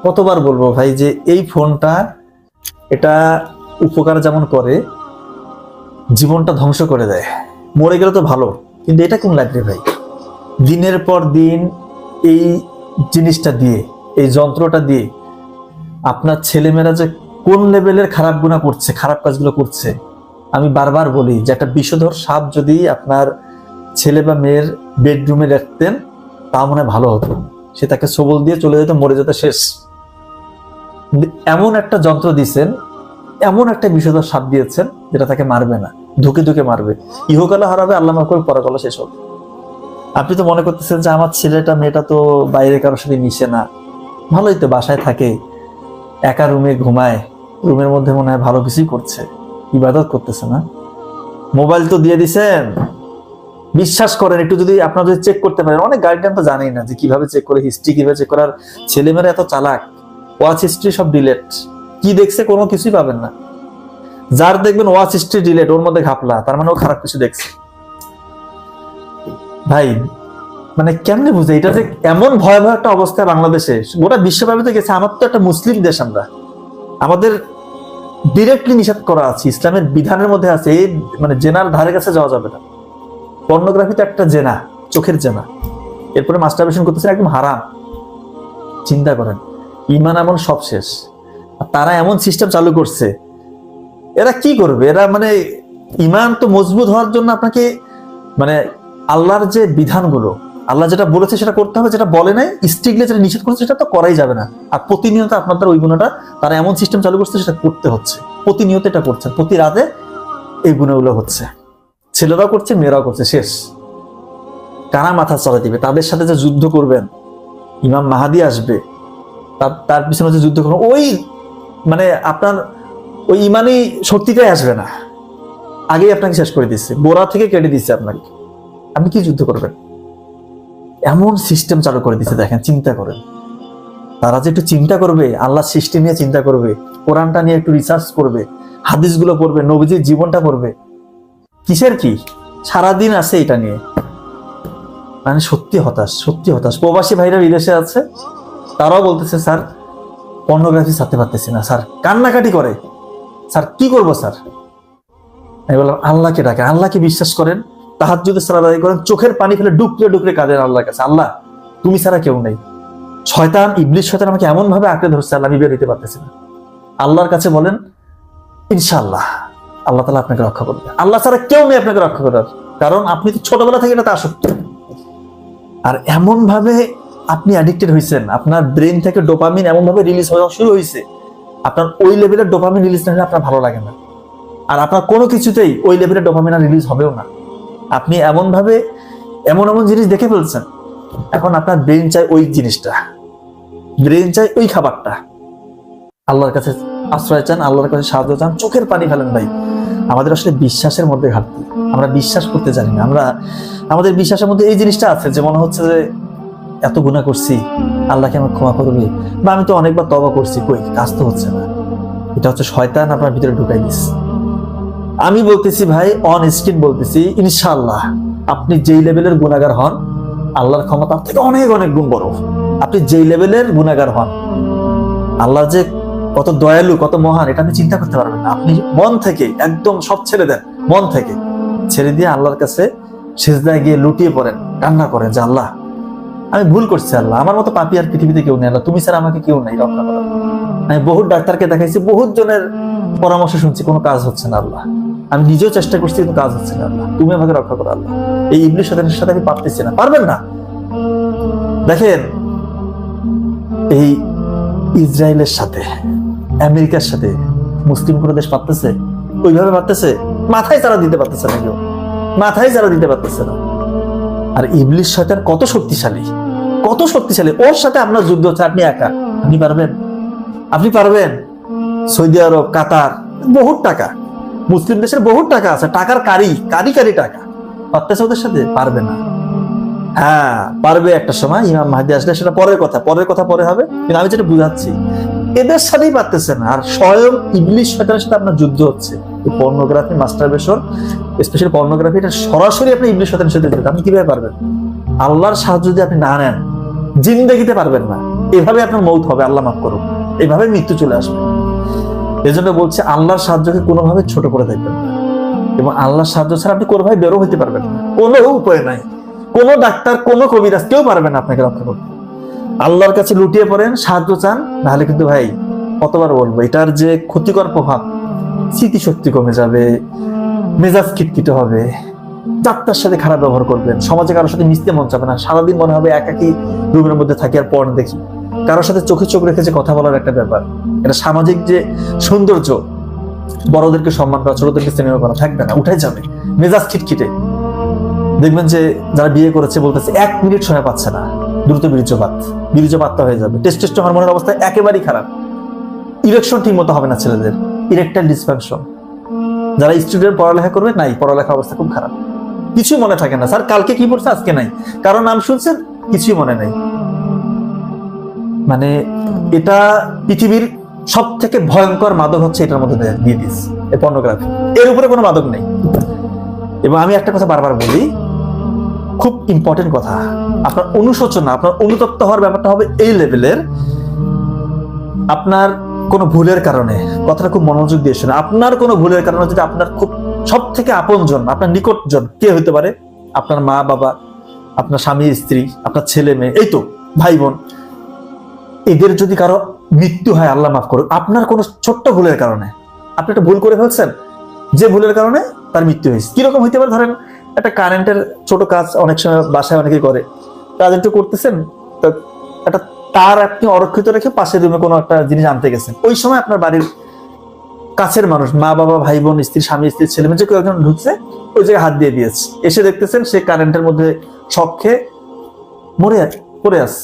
কতবার বলবো ভাই যে এই ফোনটা এটা উপকার যেমন করে, জীবনটা ধ্বংস করে দেয়। মরে গেলে তো ভালো, কিন্তু এটা কোন লাগবে ভাই? দিনের পর দিন এই জিনিসটা দিয়ে, এই যন্ত্রটা দিয়ে আপনার ছেলেমেয়েরা যে কোন লেভেলের খারাপ গুনাহ করছে, খারাপ কাজগুলো করছে। আমি বারবার বলি যে একটা বিষধর সাপ যদি আপনার ছেলে বা মেয়ের বেডরুমে রাখতেন, তা মনে হয় ভালো হতো। সে তাকে সবল দিয়ে চলে যেত, মরে যেত, শেষ। এমন একটা যন্ত্র দিয়েছেন, এমন একটা বিষধর সাপ দিয়েছেন যেটা তাকে মারবে না, ধুকে ধুকে মারবে। ইহকালে হারাবে, আল্লাহ মাফ করবে, পরকালে শেষ হবে। আপনি তো মনে করতেছেন যে আমার ছেলেটা মেয়েটা তো বাইরে কারোর সাথে মিশে না, ভালোই তো, বাসায় থাকে, একা রুমে ঘুমায়, রুমের মধ্যে মনে হয় ভালো কিছুই করছে, ইবাদত করতেছে না। মোবাইল তো দিয়ে দিছেন, বিশ্বাস করেন, একটু যদি আপনারা যদি চেক করতে পারেন, অনেক গার্ডিয়ান তো জানেই না যে কিভাবে চেক করে, হিস্ট্রি কিভাবে চেক করার। ছেলেমেয়েরা এত চালাক, ওয়াচ হিস্ট্রি সব ডিলেট, কি দেখছে কোনো কিছুই পাবেন না। যার দেখবেন ওয়াচ হিস্ট্রি ডিলেট, ওর মধ্যে ঘাপলা, তার মানে ও খারাপ কিছু দেখছে। ভাই মানে কেমনে বুঝে এটা যে এমন ভয়াবহ একটা অবস্থা বাংলাদেশে, গোটা বিশ্বব্যাপী তো গেছে। আমার তো একটা মুসলিম দেশ, আমরা, আমাদের ডিরেক্টলি নিষেধ করা আছে, ইসলামের বিধানের মধ্যে আছে, এই মানে জেনার ধারে কাছে যাওয়া যাবে না। পর্নোগ্রাফি তো একটা জেনা, চোখের জেনা। এরপরে মাস্টারবেশন করতেছেন, একদম হারাম। চিন্তা করেন, ইমান এমন সব শেষ। আর তারা এমন সিস্টেম চালু করছে, এরা কি করবে? এরা মানে ইমান তো মজবুত হওয়ার জন্য আপনাকে মানে আল্লাহর যে বিধানগুলো, আল্লাহ যেটা বলেছে সেটা করতে হবে, যেটা বলে নাই স্ট্রিক্টলি যেটা নিষেধ করেছে সেটা তো করাই যাবে না। আর প্রতিনিয়ত আপনাদের ওই গুণাটা তারা এমন সিস্টেম চালু করছে, সেটা করতে হচ্ছে, প্রতিনিয়ত এটা করছে, প্রতি রাতে এই গুণাগুলো হচ্ছে। ছেলেরাও করছে, মেয়েরাও করছে, শেষ। কারা মাথা চড়া দিবে? তাদের সাথে যে যুদ্ধ করবেন, ইমাম মাহাদি আসবে, তার পিছনে যে যুদ্ধ করবেন, ওই মানে আপনার ওই ইমানি শক্তিটাই আসবে না, আগেই আপনাকে শেষ করে দিচ্ছে, গোড়া থেকে কেটে দিচ্ছে আপনাকে। আপনি কি যুদ্ধ করবেন? এমন সিস্টেম চালু করে দিচ্ছে, দেখেন, চিন্তা করেন। তারা যে একটু চিন্তা করবে, আল্লাহ সৃষ্টি নিয়ে চিন্তা করবে, কোরআনটা নিয়ে একটু রিসার্চ করবে, হাদিসগুলো পড়বে, নবীজির জীবনটা পড়বে, কিসের কি সারাদিন আছে এটা নিয়ে। মানে সত্যি হতাশ, সত্যি হতাশ। প্রবাসী ভাইরা বিদেশে আছে, তারাও বলতেছে স্যার পর্নোগ্রাফি ছাড়তে পারতেছি না স্যার, কান্নাকাটি করে, স্যার কি করবো স্যার? আমি বললাম আল্লাহকে ডাকে, আল্লাহকে বিশ্বাস করেন, তাহাজ্জুদের সালাত আদায় করেন, চোখের পানি ফেলে ডুকরে ডুকরে কাঁদেন আল্লাহর কাছে, আল্লাহ তুমি ছাড়া কেউ নেই। শয়তান, ইবলিস শয়তান আমাকে এমন ভাবে আঁকড়ে ধরছে, আল্লাহ আমি বের হইতে পারতেছি না। আল্লাহর কাছে বলেন, ইনশাআল্লাহ আল্লাহ তাআলা আপনাকে রক্ষা করবে। আল্লাহ ছাড়া কেউ নেই আপনাকে রক্ষা করার, কারণ আপনি তো ছোটবেলা থেকে এটাতে আসক্ত। আর এমন ভাবে আপনি অ্যাডিক্টেড হয়েছেন, আপনার ব্রেন থেকে ডোপামিন এমন ভাবে রিলিজ হওয়া শুরু হয়েছে, আপনার ওই লেভেলের ডোপামিন রিলিজ না হলে আপনার ভালো লাগে না। আর আপনার কোনো কিছুতেই ওই লেভেলের ডোপামিন রিলিজ হবেও না। আপনি এমন ভাবে এমন এমন জিনিস দেখে ফেলছেন, এখন আপনার ব্রেন চাই ওই জিনিসটা, ব্রেন চাই ওই খাবারটা। আল্লাহর কাছে আশ্রয় চান, আল্লাহর কাছে সাহায্য চান, চোখের পানি ফেলেন। ভাই আমাদের আসলে বিশ্বাসের মধ্যে ঘাটতি, আমরা বিশ্বাস করতে জানি না। আমরা আমাদের বিশ্বাসের মধ্যে এই জিনিসটা আছে যে মনে হচ্ছে যে এত গুনাহ করছি, আল্লাহকে আমার ক্ষমা করবে, বা আমি তো অনেকবার তওবা করছি, কই কাজ তো হচ্ছে না। এটা হচ্ছে শয়তান আপনার ভিতরে ঢুকাই দিচ্ছে। আমি বলতেছি ভাই, অন স্ক্রিন বলতেছি, ইনশাআল্লাহ আপনি যেই লেভেলের গুনাহগার হন, আল্লাহর ক্ষমতা থেকে অনেক অনেক গুণ বড়। আপনি যেই লেভেলের গুনাহগার হন, আল্লাহ যে কত দয়ালু, কত মহান, এটা আপনি চিন্তা করতে পারবেন না। আপনি মন থেকে একদম সব ছেড়ে দেন, মন থেকে ছেড়ে দিয়ে আল্লাহর কাছে সিজদায় গিয়ে লুটিয়ে পড়েন, কান্না করেন যে আল্লাহ আমি ভুল করছি, আল্লাহ আমার মতো পাপী আর পৃথিবীতে কেউ নেই, আল্লাহ তুমি ছাড়া আমাকে কেউ নেই, রক্ষা করো। আমি বহুত ডাক্তারকে দেখাইছি, বহুত জনের পরামর্শ শুনছি, কোনো কাজ হচ্ছে না আল্লাহ। আমি নিজেও চেষ্টা করছি, কিন্তু কাজ হচ্ছে না আল্লাহ, তুমি আমাকে রক্ষা করো আল্লাহ। এই ইবলিস শয়তানের সাথে আমি পারতেছি না। পারবেন না? দেখেন, এই ইসরায়েলের সাথে, আমেরিকার সাথে মুসলিম কোনো দেশ পারতেছে? ওইভাবে পারতেছে? মাথায় যারা দিতে পারতেছে না, কেউ মাথায় যারা দিতে পারতেছে না। আর ইবলিস শয়তান কত শক্তিশালী, কত শক্তিশালী, ওর সাথে আপনার যুদ্ধ হচ্ছে, আপনি একা। আপনি পারবেন? আপনি পারবেন? সৌদি আরব, কাতার, বহুত টাকা, মুসলিম দেশের বহুত টাকা আছে, টাকার কারি কারি কারি টাকা, পারতেছে ওদের সাথে? পারবে না। হ্যাঁ পারবে একটা সময়, ইমাম মাহদি আসলে, সেটা পরের কথা, পরের কথা পরে হবে। কিন্তু আমি যেটা বুঝাচ্ছি, এদের সাথেই পারতেছে না। আর স্বয়ং ইবলিস শয়তানের সাথে আপনার যুদ্ধ হচ্ছে। পর্নোগ্রাফি, মাস্টারবেশন, স্পেশালি পর্নোগ্রাফি, এটা সরাসরি আপনি ইবলিস শয়তানের সাথে যুদ্ধ। আপনি কিভাবে পারবেন? আল্লাহর সাহায্য যদি আপনি না নেন, জিন্দেগিতে পারবেন না। এভাবে আপনার মৌত হবে, আল্লাহ মাফ করুন, এভাবে মৃত্যু চলে আসবে। এজন্য বলছে আল্লাহর সাহায্যকে কোনোভাবে ছোট করে দেখবেন না, এবং আল্লাহর সাহায্য ছাড়া আপনি কোনোভাবে বেরো হইতে পারবেন না, কোনো উপায় নাই। কোনো ডাক্তার, কোনো কবিরাজ কেউ পারবে না আপনাকে রক্ষা করতে। আল্লাহর কাছে লুটিয়ে পড়েন, সাহায্য চান, নাহলে কিন্তু ভাই কতবার বলবো, এটার যে ক্ষতিকর প্রভাব, স্মৃতিশক্তি কমে যাবে, মেজাজ খিটখিটে হবে, চারটার সাথে খারাপ ব্যবহার করবেন, সমাজে কারোর সাথে মিশতে মন চাবে না, সারাদিন মনে হবে একাকি রুমের মধ্যে থাকি আর পর্ন দেখি। কারোর সাথে চোখে চোখ রেখে যে কথা বলার একটা ব্যাপার, এটা সামাজিক যে সৌন্দর্য, বড়দেরকে সম্মান করা, ছোটদেরকে স্নেহ করা থাকবে না, উঠে যাবে। মেজাজ খিটখিটে, দেখবেন যে যারা বিয়ে করেছে বলতেছে 1 মিনিট সময় পাচ্ছে না, দ্রুত বীর্যপাত হয়ে যাবে। টেস্টোস্টেরন হরমোনের অবস্থা একেবারেই খারাপ, ইরেকশন ঠিক মতো হবে না ছেলেদের, ইরেকটাইল ডিসফাংশন। যারা স্টুডেন্ট পড়ালেখা করবে, নাই পড়ালেখা অবস্থা খুব খারাপ, কিছুই মনে থাকে না, স্যার কালকে কি পড়ছে আজকে নাই, কারো নাম শুনছেন কিছুই মনে নেই। মানে এটা পৃথিবীর সব থেকে ভয়ঙ্কর মাদক হচ্ছে এটার মধ্যে দিয়ে দিস, এই পর্নোগ্রাফি, এর উপরে কোনো মাদক নেই। এবং আমি একটা কথা বারবার বলি, খুব ইম্পর্টেন্ট কথা, আপনার অনুশোচনা, আপনার অনুতপ্ত হওয়ার ব্যাপারটা হবে এই লেভেলের, আপনার কোনো ভুলের কারণে, কথাটা খুব মনোযোগ দিয়ে শুনে, আপনার কোনো ভুলের কারণে যদি আপনার খুব সব থেকে আপনজন, আপনার নিকটজন কে হইতে পারে, আপনার মা বাবা, আপনার স্বামী স্ত্রী, আপনার ছেলে মেয়ে, এই তো ভাই বোন, এদের যদি কারো মৃত্যু হয়, আল্লাহ মাফ করুন, আপনার কোনো ছোট্ট ভুলের কারণে, আপনি একটা ভুল করে ফেলছেন, যে ভুলের কারণে তার মৃত্যু হয়েছে, কিরকম হইতে পারে, ধরেন একটা কারেন্টের ছোট কাজ, অনেক সময় বাসায় অনেকেই করে, কাজ একটু করতেছেন, তো একটা তার আপনি অরক্ষিত রেখে পাশের রুমে কোনো একটা জিনিস আনতে গেছেন, ওই সময় আপনার বাড়ির কাছের মানুষ, মা বাবা, ভাই বোন, স্ত্রী, স্বামী স্ত্রী, ছেলে মেয়ে, যে কেউ একজন ঢুকছে, ওই জায়গায় হাত দিয়ে দিয়েছে, এসে দেখতেছেন সে কারেন্টের মধ্যে শক খেয়ে পড়ে আছে,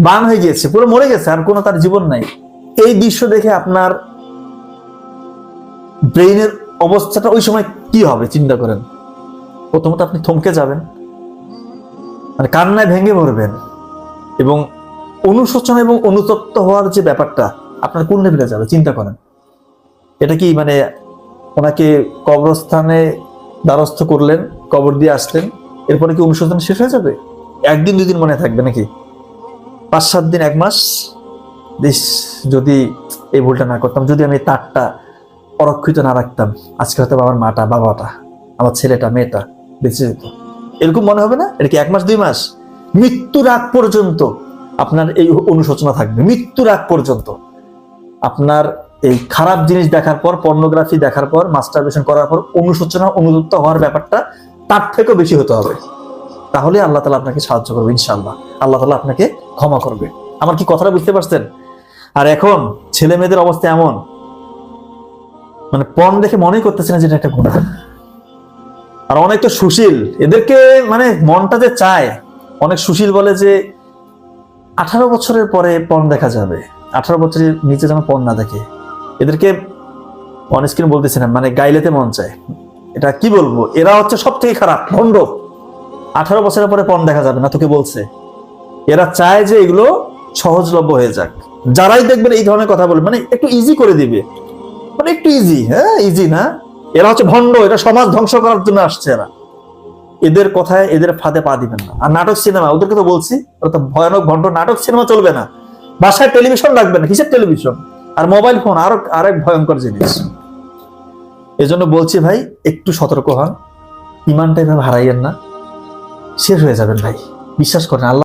বান হয়ে গিয়েছে, পুরো মরে গেছে, আর কোনো তার জীবন নাই। এই দৃশ্য দেখে আপনার ব্রেইনের অবস্থাটা ওই সময় কি হবে চিন্তা করেন। প্রথমত আপনি থমকে যাবেন, মানে কান্নায় ভেঙে পড়বেন, এবং অনুশোচনা এবং অনুতপ্ত হওয়ার যে ব্যাপারটা আপনার কোন লেভেলে যাবে চিন্তা করেন। এটা কি মানে ওনাকে কবরস্থানে দ্বারস্থ করলেন, কবর দিয়ে আসলেন, এরপরে কি অনুশোচনা শেষ হয়ে যাবে? 1 দিন 2 দিন মনে থাকবে নাকি? 5-7 দিন, 1 মাস, বেশ যদি এই ভুলটা না করতাম, যদি আমি তারটা অরক্ষিত না রাখতাম, আজকে হয়তো আমার মাটা, বাবাটা, আমার ছেলেটা, মেয়েটা বেঁচে যেত, এরকম মনে হবে না? এটা কি 1 মাস 2 মাস? মৃত্যুর আগ পর্যন্ত আপনার এই অনুশোচনা থাকবে, মৃত্যুর আগ পর্যন্ত। আপনার এই খারাপ জিনিস দেখার পর, পর্নোগ্রাফি দেখার পর, মাস্টারবেশন করার পর অনুশোচনা, অনুতপ্ত হওয়ার ব্যাপারটা তার থেকেও বেশি হতে হবে। তাহলে আল্লাহ তাআলা আপনাকে সাহায্য করবে ইনশাআল্লাহ, আল্লাহ তাআলা আপনাকে ক্ষমা করবে। আমার কি কথাটা বুঝতে পারছেন? আর এখন ছেলে মেয়েদের অবস্থা এমন, মানে পর্ন দেখে মনেই করতেছে না যেটা একটা গুনাহ। আর অনেক তো সুশীল, এদেরকে মানে মনটা যে চায়, অনেক সুশীল বলে যে 18 বছরের পরে পর্ন দেখা যাবে, 18 বছরের নিচে যেন পর্ন না দেখে। এদেরকে অন স্ক্রিন বলতেছি না, মানে গাইলেতে মন চায়। এটা কি বলবো, এরা হচ্ছে সব থেকে খারাপ ভণ্ড। 18 বছরের পরে পর্ন দেখা যাবে না, তোকে বলছে। এরা চায় যে এগুলো সহজলভ্য হয়ে যাক। যারাই দেখবেন এই ধরনের কথা বলবে, মানে একটু ইজি করে দিবে, মানে একটু ইজি, হ্যাঁ ইজি না, এরা হচ্ছে ভণ্ড, এটা সমাজ ধ্বংস করার জন্য আসছে। এরা, এদের কথায়, এদের ফাঁদে পা দিবেন না। আর নাটক সিনেমা, ওদেরকে তো বলছি, ওরা তো ভয়ানক ভণ্ড। নাটক সিনেমা চলবে না, বাসায় টেলিভিশন রাখবে না, কিসের টেলিভিশন, আর মোবাইল ফোন আরেক ভয়ঙ্কর জিনিস। এজন্য বলছি ভাই, একটু সতর্ক হন, ইমানটা এভাবে হারাইয়েন না, শেষ হয়ে যাবেন ভাই, বিশ্বাস করেন। আল্লাহ